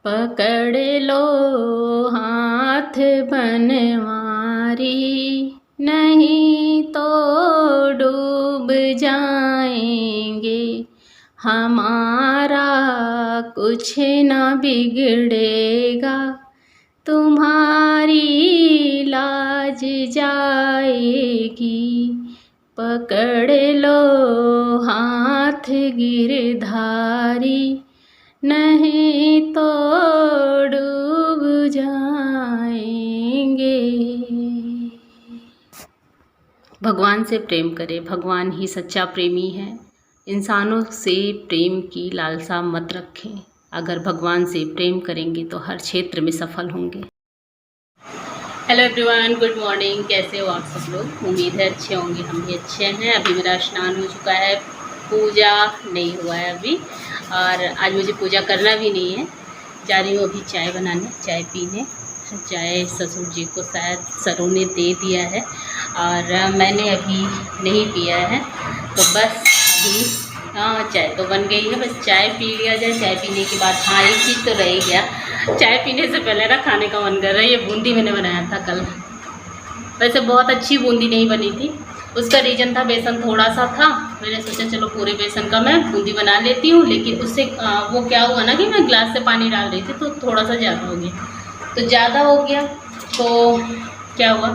पकड़ लो हाथ बनवारी, नहीं तो डूब जाएंगे, हमारा कुछ न बिगड़ेगा, तुम्हारी लाज जाएगी। पकड़ लो हाथ गिरधारी, नहीं तो डूब जाएंगे। भगवान से प्रेम करें, भगवान ही सच्चा प्रेमी है। इंसानों से प्रेम की लालसा मत रखें। अगर भगवान से प्रेम करेंगे तो हर क्षेत्र में सफल होंगे। Hello everyone, good morning. कैसे हो आप सब लोग? उम्मीद है अच्छे होंगे, हम भी अच्छे हैं। अभी मेरा स्नान हो चुका है, पूजा नहीं हुआ है अभी, और आज मुझे पूजा करना भी नहीं है। जा रही हूँ अभी चाय बनाने, चाय पीने। चाय ससुर जी को शायद सरों ने दे दिया है और मैंने अभी नहीं पिया है, तो बस अभी चाय तो बन गई है, बस चाय पी लिया जाए। चाय पीने के बाद एक चीज़ तो रह गया, चाय पीने से पहले ना खाने का मन कर रहा है। ये बूंदी मैंने बनाया था कल, वैसे बहुत अच्छी बूंदी नहीं बनी थी। उसका रीज़न था बेसन थोड़ा सा था, मैंने सोचा चलो पूरे बेसन का मैं बूंदी बना लेती हूँ, लेकिन उससे वो क्या हुआ ना कि मैं गिलास से पानी डाल रही थी तो थोड़ा सा ज़्यादा हो गया। तो ज़्यादा हो गया तो क्या हुआ,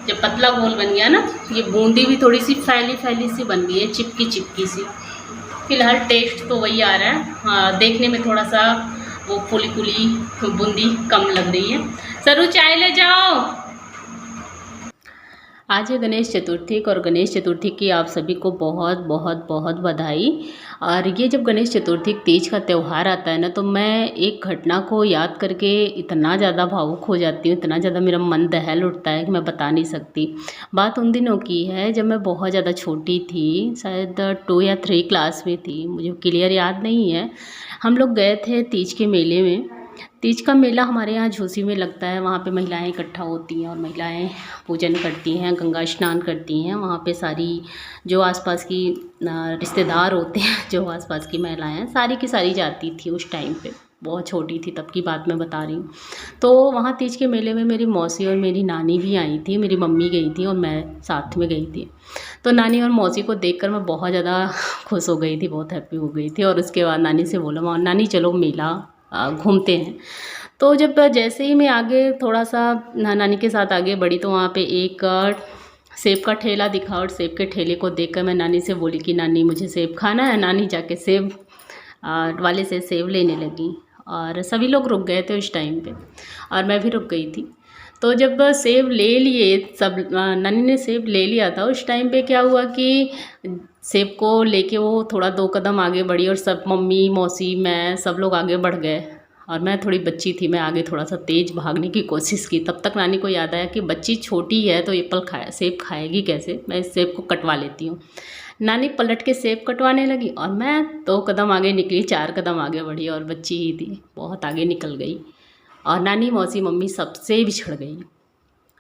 जब पतला घोल बन गया ना, ये बूंदी भी थोड़ी सी फैली फैली सी बन गई है, चिपकी चिपकी सी। फिलहाल टेस्ट तो वही आ रहा है, हाँ, देखने में थोड़ा सा वो फूली फूली बूंदी कम लग रही है। सरू चाय ले जाओ। आज है गणेश चतुर्थी और गणेश चतुर्थी की आप सभी को बहुत बहुत बहुत बधाई। और ये जब गणेश चतुर्थी तीज का त्यौहार आता है ना, तो मैं एक घटना को याद करके इतना ज़्यादा भावुक हो जाती हूँ, इतना ज़्यादा मेरा मन दहल उठता है कि मैं बता नहीं सकती। बात उन दिनों की है जब मैं बहुत ज़्यादा छोटी थी, शायद 2 या 3 क्लास में थी, मुझे क्लियर याद नहीं है। हम लोग गए थे तीज के मेले में। तीज का मेला हमारे यहाँ झूसी में लगता है, वहाँ पे महिलाएं इकट्ठा होती हैं और महिलाएं पूजन करती हैं, गंगा स्नान करती हैं। वहाँ पे सारी जो आसपास की रिश्तेदार होते हैं, जो आसपास की महिलाएं हैं, सारी की सारी जाती थी उस टाइम पे। बहुत छोटी थी तब की बात मैं बता रही हूँ। तो वहाँ तीज के मेले में मेरी मौसी और मेरी नानी भी आई थी, मेरी मम्मी गई थी और मैं साथ में गई थी। तो नानी और मौसी को देखकर मैं बहुत ज़्यादा खुश हो गई थी, बहुत हैप्पी हो गई थी। और उसके बाद नानी से बोला, नानी चलो मेला घूमते हैं। तो जब जैसे ही मैं आगे थोड़ा सा नानी के साथ आगे बढ़ी, तो वहाँ पे एक सेब का ठेला दिखा, और सेब के ठेले को देखकर मैं नानी से बोली कि नानी मुझे सेब खाना है। नानी जाके सेब वाले से सेब लेने लगी और सभी लोग रुक गए थे उस टाइम पे, और मैं भी रुक गई थी। तो जब सेब ले लिए सब, नानी ने सेब ले लिया था, उस टाइम पे क्या हुआ कि सेब को लेके वो थोड़ा 2 कदम आगे बढ़ी, और सब मम्मी मौसी मैं सब लोग आगे बढ़ गए, और मैं थोड़ी बच्ची थी, मैं आगे थोड़ा सा तेज़ भागने की कोशिश की। तब तक नानी को याद आया कि बच्ची छोटी है तो एप्पल सेब खाएगी कैसे, मैं इस सेब को कटवा लेती हूँ। नानी पलट के सेब कटवाने लगी और मैं 2 कदम आगे निकली, 4 कदम आगे बढ़ी, और बच्ची ही थी, बहुत आगे निकल गई और नानी मौसी मम्मी सबसे बिछड़ गई।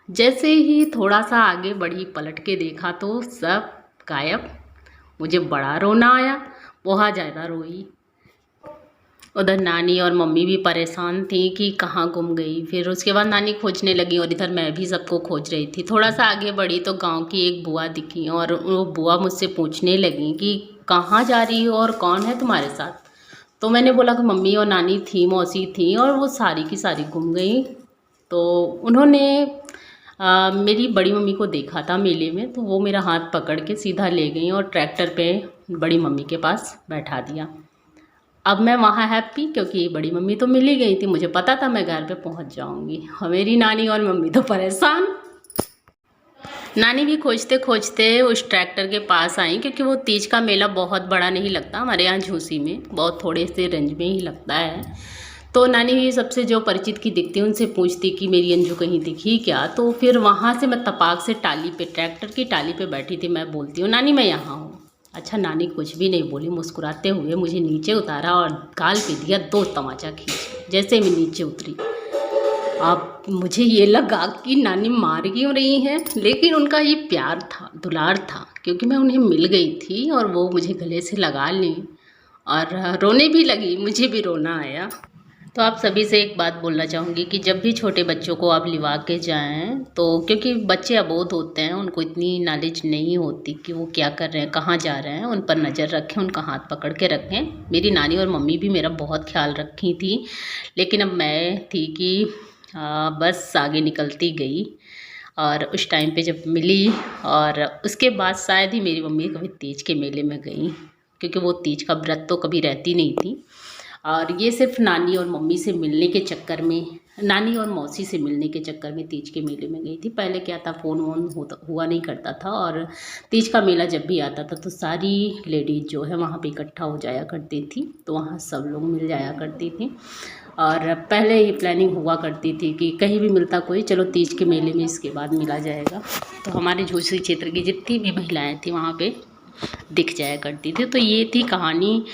जैसे ही थोड़ा सा आगे बढ़ी, पलट के देखा तो सब गायब। मुझे बड़ा रोना आया, बहुत ज़्यादा रोई। उधर नानी और मम्मी भी परेशान थी कि कहाँ गुम गई। फिर उसके बाद नानी खोजने लगी और इधर मैं भी सबको खोज रही थी। थोड़ा सा आगे बढ़ी तो गांव की एक बुआ दिखी, और वो बुआ मुझसे पूछने लगी कि कहाँ जा रही हो और कौन है तुम्हारे साथ। तो मैंने बोला कि मम्मी और नानी थी, मौसी थी, और वो सारी की सारी गुम गई। तो उन्होंने मेरी बड़ी मम्मी को देखा था मेले में, तो वो मेरा हाथ पकड़ के सीधा ले गई और ट्रैक्टर पे बड़ी मम्मी के पास बैठा दिया। अब मैं वहाँ हैप्पी, क्योंकि बड़ी मम्मी तो मिल ही गई थी, मुझे पता था मैं घर पे पहुँच जाऊँगी। मेरी नानी और मम्मी तो परेशान। नानी भी खोजते खोजते उस ट्रैक्टर के पास आई, क्योंकि वो तीज का मेला बहुत बड़ा नहीं लगता हमारे यहाँ झूसी में, बहुत थोड़े से रेंज में ही लगता है। तो नानी भी सबसे जो परिचित की दिखती उनसे पूछती कि मेरी अंजू कहीं दिखी क्या। तो फिर वहाँ से मैं तपाक से टाली पे, ट्रैक्टर की टाली पे बैठी थी, मैं बोलती हूँ नानी मैं यहाँ हूँ। अच्छा, नानी कुछ भी नहीं बोली, मुस्कुराते हुए मुझे नीचे उतारा और गाल पे दिया 2 तमाचा खींच। जैसे मैं नीचे उतरी, अब मुझे ये लगा कि नानी मार क्यों रही हैं, लेकिन उनका ये प्यार था, दुलार था, क्योंकि मैं उन्हें मिल गई थी और वो मुझे गले से लगा ली और रोने भी लगी, मुझे भी रोना आया। तो आप सभी से एक बात बोलना चाहूँगी कि जब भी छोटे बच्चों को आप लिवा के जाएँ तो क्योंकि बच्चे अबोध होते हैं, उनको इतनी नॉलेज नहीं होती कि वो क्या कर रहे हैं, कहाँ जा रहे हैं, उन पर नज़र रखें, उनका हाथ पकड़ के रखें। मेरी नानी और मम्मी भी मेरा बहुत ख्याल रखी थी, लेकिन अब मैं थी कि बस आगे निकलती गई। और उस टाइम पे जब मिली और उसके बाद शायद ही मेरी मम्मी कभी तीज के मेले में गई, क्योंकि वो तीज का व्रत तो कभी रहती नहीं थी। और ये सिर्फ नानी और मम्मी से मिलने के चक्कर में, नानी और मौसी से मिलने के चक्कर में तीज के मेले में गई थी। पहले क्या था, फ़ोन वोन हुआ नहीं करता था, और तीज का मेला जब भी आता था तो सारी लेडीज़ जो है वहाँ पे इकट्ठा हो जाया करती थी, तो वहाँ सब लोग मिल जाया करती थी। और पहले ही प्लानिंग हुआ करती थी कि कहीं भी मिलता कोई, चलो तीज के मेले में इसके बाद मिला जाएगा। तो हमारे झोसी क्षेत्र की जितनी भी महिलाएँ थी वहाँ पे दिख जाया करती थी। तो ये थी कहानी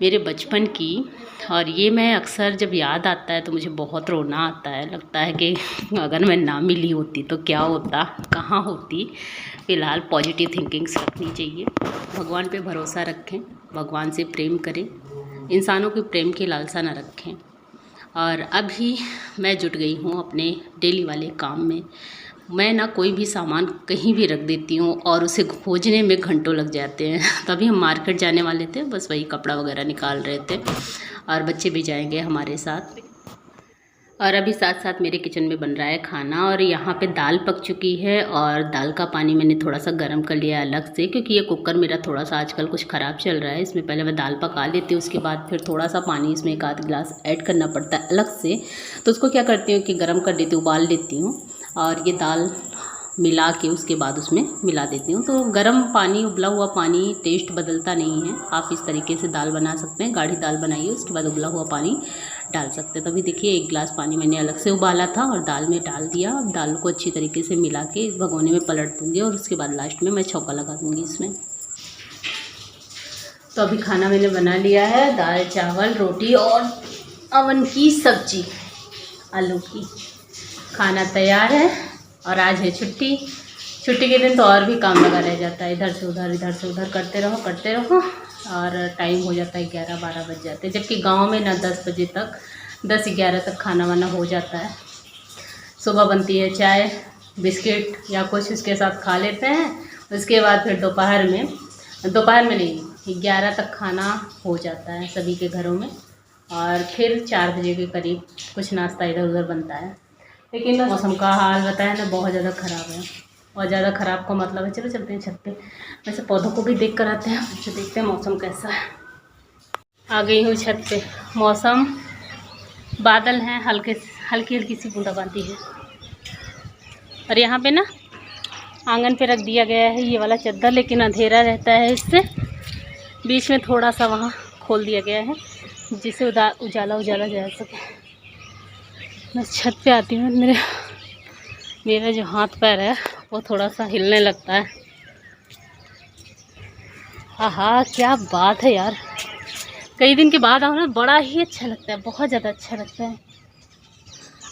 मेरे बचपन की, और ये मैं अक्सर जब याद आता है तो मुझे बहुत रोना आता है। लगता है कि अगर मैं ना मिली होती तो क्या होता, कहाँ होती। फ़िलहाल पॉजिटिव थिंकिंग्स रखनी चाहिए, भगवान पे भरोसा रखें, भगवान से प्रेम करें, इंसानों के प्रेम की लालसा ना रखें। और अभी मैं जुट गई हूँ अपने डेली वाले काम में। मैं ना कोई भी सामान कहीं भी रख देती हूँ और उसे खोजने में घंटों लग जाते हैं। तभी हम मार्केट जाने वाले थे, बस वही कपड़ा वगैरह निकाल रहे थे, और बच्चे भी जाएंगे हमारे साथ। और अभी साथ साथ मेरे किचन में बन रहा है खाना, और यहाँ पे दाल पक चुकी है, और दाल का पानी मैंने थोड़ा सा गर्म कर लिया अलग से, क्योंकि ये कुकर मेरा थोड़ा सा आजकल कुछ ख़राब चल रहा है। इसमें पहले मैं दाल पका लेती हूँ, उसके बाद फिर थोड़ा सा पानी इसमें 1 आध गिलास ऐड करना पड़ता है अलग से। तो उसको क्या करती हूँ कि गर्म कर देती हूँ, उबाल लेती हूँ, और ये दाल मिला के उसके बाद उसमें मिला देती हूँ। तो गर्म पानी, उबला हुआ पानी टेस्ट बदलता नहीं है। आप इस तरीके से दाल बना सकते हैं, गाढ़ी दाल बनाइए, उसके बाद उबला हुआ पानी डाल सकते हैं। तभी देखिए 1 गिलास पानी मैंने अलग से उबाला था और दाल में डाल दिया। अब दाल को अच्छी तरीके से मिला के इस भगोने में पलट दूँगी, और उसके बाद लास्ट में मैं छौंका लगा दूँगी इसमें। तो अभी खाना मैंने बना लिया है, दाल चावल रोटी और अवन की सब्जी आलू की। खाना तैयार है, और आज है छुट्टी। छुट्टी के दिन तो और भी काम लगा रह जाता है, इधर से उधर करते रहो, और टाइम हो जाता है 11-12 बज जाते हैं। जबकि गांव में ना 10 बजे तक, 10-11 तक खाना वाना हो जाता है। सुबह बनती है चाय बिस्किट या कुछ उसके साथ खा लेते हैं। उसके बाद फिर दोपहर में नहीं, 11 तक खाना हो जाता है सभी के घरों में, और फिर 4 बजे के करीब कुछ नाश्ता इधर उधर बनता है। लेकिन मौसम का हाल बताया ना, बहुत ज़्यादा ख़राब है। और ज़्यादा ख़राब का मतलब है, चलो चलते हैं छत पे, वैसे पौधों को भी देख कर आते हैं। अच्छा देखते हैं मौसम कैसा है। आ गई हूँ छत पे। मौसम बादल हैं, हल्की हल्की सी बूंदाबांदी है। और यहाँ पे ना आंगन पे रख दिया गया है ये वाला चद्दर, लेकिन अंधेरा रहता है, इससे बीच में थोड़ा सा वहाँ खोल दिया गया है जिससे उजाला जा सके। मैं छत पे आती हूँ, मेरा जो हाथ पैर है वो थोड़ा सा हिलने लगता है। हाँ क्या बात है यार, कई दिन के बाद आओ ना, बड़ा ही अच्छा लगता है, बहुत ज़्यादा अच्छा लगता है।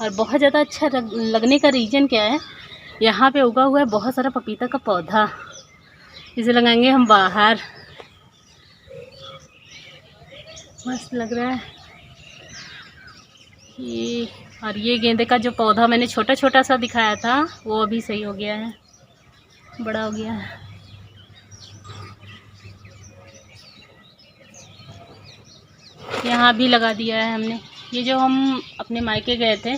और बहुत ज़्यादा अच्छा लगने का रीज़न क्या है, यहाँ पे उगा हुआ है बहुत सारा पपीता का पौधा, इसे लगाएंगे हम बाहर, मस्त लग रहा है ये। और ये गेंदे का जो पौधा मैंने छोटा छोटा सा दिखाया था वो अभी सही हो गया है, बड़ा हो गया है। यहाँ भी लगा दिया है हमने, ये जो हम अपने मायके गए थे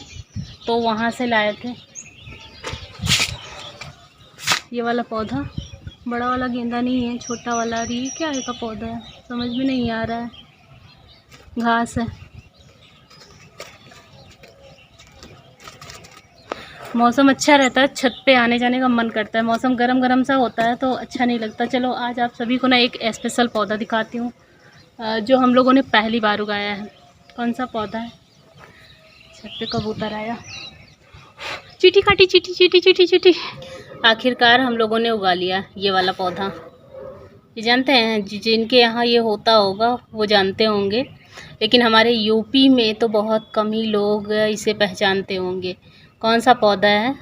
तो वहाँ से लाए थे ये वाला पौधा। बड़ा वाला गेंदा नहीं है, छोटा वाला। ये क्या है का पौधा है, समझ में नहीं आ रहा है, घास है। मौसम अच्छा रहता है, छत पे आने जाने का मन करता है। मौसम गरम गरम सा होता है तो अच्छा नहीं लगता। चलो आज आप सभी को ना एक स्पेशल पौधा दिखाती हूँ जो हम लोगों ने पहली बार उगाया है। कौन सा पौधा है, छत पे कबूतर आया, चींटी काटी, चींटी चींटी चींटी चींटी। आखिरकार हम लोगों ने उगा लिया ये वाला पौधा। ये जानते हैं, जिनके यहाँ ये होता होगा वो जानते होंगे, लेकिन हमारे यूपी में तो बहुत कम ही लोग इसे पहचानते होंगे। कौन सा पौधा है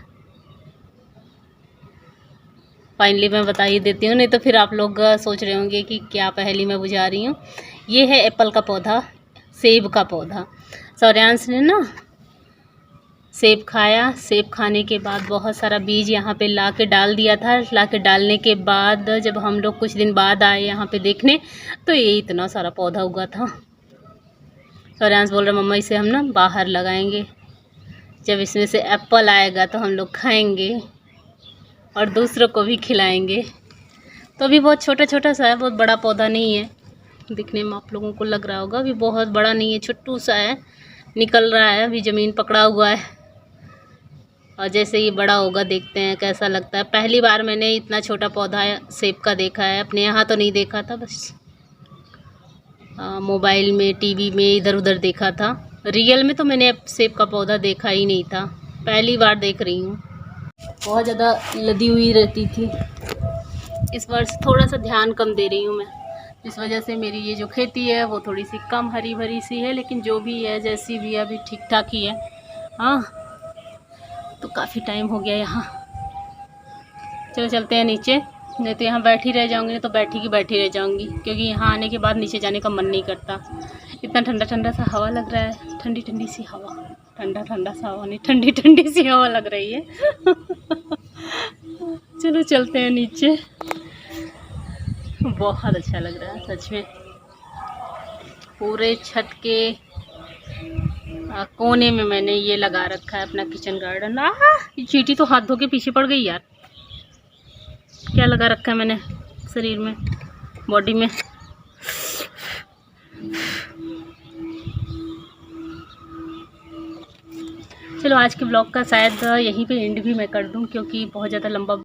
फाइनली मैं बता ही देती हूँ, नहीं तो फिर आप लोग सोच रहे होंगे कि क्या पहेली मैं बुझा रही हूँ। ये है एप्पल का पौधा, सेब का पौधा। सौर्यांश ने ना सेब खाया। सेब खाने के बाद बहुत सारा बीज यहाँ पे ला के डाल दिया था। ला के डालने के बाद जब हम लोग कुछ दिन बाद आए यहाँ पे देखने, तो ये इतना सारा पौधा उगा था। सौर्यांश बोल रहा मम्मा इसे हम ना बाहर लगाएंगे, जब इसमें से एप्पल आएगा तो हम लोग खाएंगे और दूसरों को भी खिलाएंगे। तो अभी बहुत छोटा छोटा सा है, बहुत बड़ा पौधा नहीं है। दिखने में आप लोगों को लग रहा होगा अभी बहुत बड़ा नहीं है, छोटू सा है, निकल रहा है, अभी ज़मीन पकड़ा हुआ है। और जैसे ये बड़ा होगा देखते हैं कैसा लगता है। पहली बार मैंने इतना छोटा पौधा सेब का देखा है, अपने यहाँ तो नहीं देखा था, बस मोबाइल में, टीवी में इधर उधर देखा था। रियल में तो मैंने सेब का पौधा देखा ही नहीं था, पहली बार देख रही हूँ। बहुत ज़्यादा लदी हुई रहती थी, इस वर्ष थोड़ा सा ध्यान कम दे रही हूँ मैं, इस वजह से मेरी ये जो खेती है वो थोड़ी सी कम हरी भरी सी है। लेकिन जो भी है जैसी भी है अभी ठीक ठाक ही है। हाँ, तो काफ़ी टाइम हो गया यहाँ। चलो चलते हैं नीचे, नहीं तो यहाँ बैठी रह जाऊँगी, नहीं तो बैठी रह जाऊँगी, क्योंकि यहाँ आने के बाद नीचे जाने का मन नहीं करता। इतना ठंडा ठंडा सा हवा लग रहा है, ठंडी ठंडी सी हवा, ठंडा ठंडा सा हवा नहीं, ठंडी ठंडी सी हवा लग रही है। चलो चलते हैं नीचे, बहुत अच्छा लग रहा है सच में। पूरे छत के कोने में मैंने ये लगा रखा है अपना किचन गार्डन। ये चींटी तो हाथ धो के पीछे पड़ गई यार। क्या लगा रखा है मैंने शरीर में, बॉडी में। चलो आज के ब्लॉग का शायद यहीं पे एंड भी मैं कर दूं, क्योंकि बहुत ज़्यादा लंबा